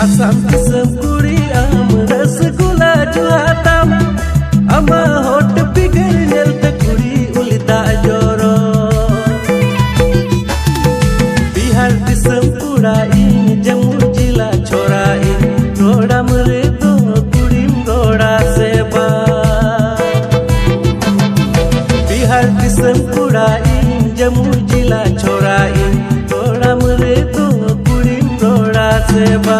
Asam kisam kuri am rasgulla juhatam ama hot pigar nel te kuri ulita joro Bihar disam pura in Jammu jila chora in roda mre to kurim roda seba Bihar disam pura in Jammu jila chora in roda mre to kurim roda seba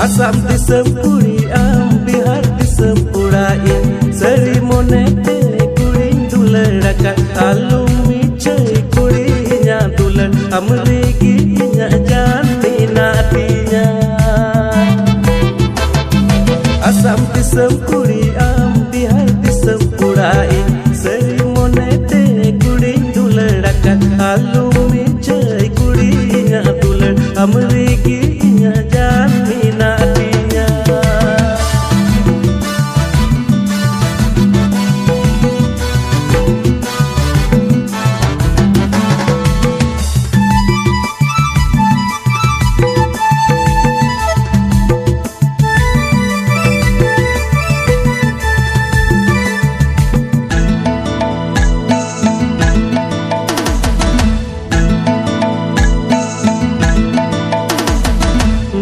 Asam disam puri am Bihar disam pura in sari mone te kuri dular rakat alum micai kuri nya dular amre ki nya janti natinya Asam disam puri am Bihar disam pura in sari mone te kuri dular rakat alum micai kuri nya dular amre ki nya janti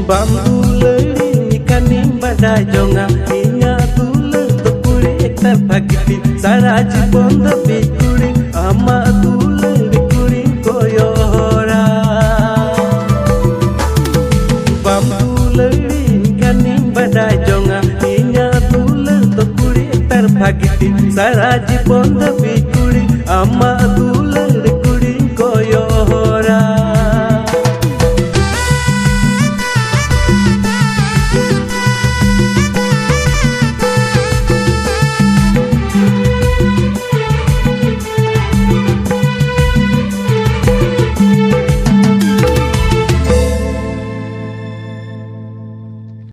Bambu lari kaning badai jonga inya tule to kuri ekta bhagiti sara jibon dabi kuri ama tule kuri koyora Bambu lari kaning badai jonga inya tule to kuri ekta bhagiti sara jibon dabi kuri ama